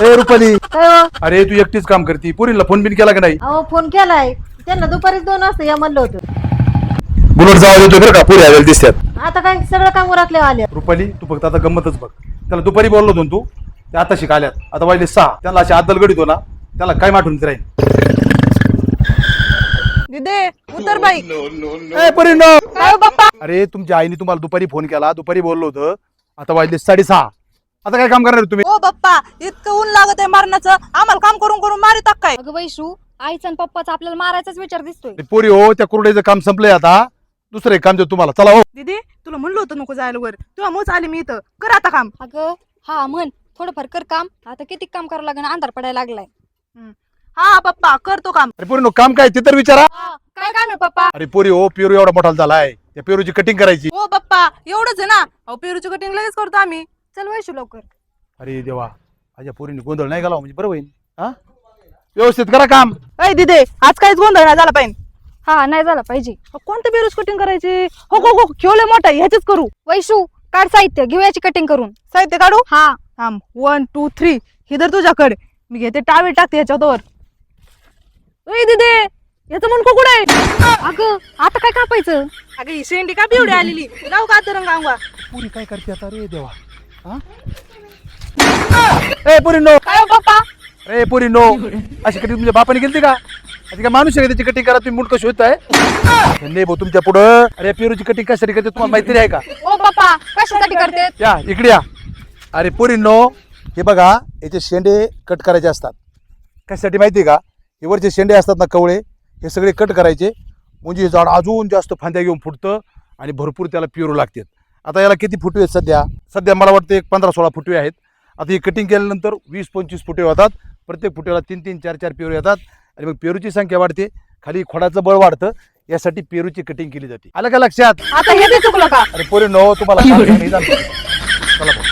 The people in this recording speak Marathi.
ए रुपाली, काय हो? अरे तू एकटीच काम करती, पुरीला फोन बिन केला का नाही? अहो फोन केलाय त्यांना दुपारीच 2 वाजता या म्हणलं होतं. बुलेट जावा देतोय बरं का, पुरी आलेली दिसतात. आता काय सगळं काम उरकले आले. रुपाली तू फक्त आता गंमतच बघ. त्याला दुपारी बोललो होतो ना तू, ते आता शिकाल्यात. आता वाजले 6. त्याला अशी आदल गडीतो ना, त्याला काय माठून राहील. दिदे उतर बाई. ए परिणो, काय हो बाप्पा? अरे तुमच्या आईने तुम्हाला दुपारी फोन केला, दुपारी बोललो होतं. आता वाजले 6:30. आता काय काम करणार तुम्ही? हो बाप्पा, इतकं ऊन लागत आहे मारण्याचं, आम्हाला काम करून करून मारित काय? अगं वैशू, आईचा आणि पप्पाचा आपल्याला मारायचाच विचार दिसतोय. ते पोरी हो, त्या कुरड्याचं काम संपलंय. आता दुसरं एक काम देतो तुम्हाला. चला हो. दिदी तुला म्हणलं होतं नको जायला वर, तुला मोच आली मी इथं, कर आता काम. अगं हा म्हण, थोडंफार कर काम. आता किती काम करावं लागेल, अंधार पडायला लागलाय. हा पप्पा करतो काम. अरे पोरी काम काय ते तर विचारा. काय काम आहे पप्पा? अरे पोरी हो, पेरू एवढा मोठा झालाय, त्या पेरूची कटिंग करायची. हो पप्पा एवढंच आहे ना, अहो पेरूची कटिंग लगेच करतो आम्ही. चल वैशू लवकर. अरे देवा, माझ्या पोरीने गोंधळ नाही घालावा म्हणजे बरं होईल. हा, व्यवस्थित करा काम. अय दिदे आज काहीच गोंधळ नाही झाला पाहिजे. हा नाही झाला पाहिजे. कोणतं पेरूच कटिंग करायची? हो हो हो खेवले मोठा ह्याचीच करू. वैशू काढ साहित्य, घेऊ याची कटिंग करून. साहित्य काढू. हा थांब 1 2 3 ही तर तुझ्याकडे, मी घेते टावेल टाकते ह्याच्यावर. अय दिदे याचं मुंडको कुठे आहे? अगं आता काय कापायचं? अगं ही शेंडी का बिवडी आलेली, लाव का तर रंगावा. पोरी काय करते आता रे देवा. हा, ए पोरी नो, काय हो पप्पा? ए पोरी नो, अशी कटिंग तुमच्या बापाने केली का? अशी काय माणूस आहे का त्याची कटिंग करा? तुम्ही मुंडकं शोधताय नाही भाऊ तुमच्या पुढं. अरे पेरूची कटिंग कशासाठी करते तुम्हाला माहिती आहे का? ओ पप्पा कशासाठी करते? या इकडे या. अरे पोरी नो, हे बघा याचे शेंडे कट करायचे असतात. कशासाठी माहिती आहे का? हे वरचे शेंडे असतात ना कवळे, हे सगळे कट करायचे म्हणजे हे झाड अजून जास्त फांद्या घेऊन फुटतं आणि भरपूर त्याला पेरू लागतात. आता याला किती फुटवे आहेत सध्या? सध्या मला वाटतं एक 15-16 फुटवे आहेत. आता ही कटिंग केल्यानंतर 20-25 फुटवे होतात. प्रत्येक फुटव्याला 3-3 4-4 पेरू येतात आणि मग पेरूची संख्या वाढते, खाली खोडाचं बळ वाढतं. यासाठी पेरूची कटिंग केली जाते. आलं का लक्षात? आता हे बी चुकलं का? अरे पोरी नो, तुम्हाला काम नाही झालं. चला भाऊ.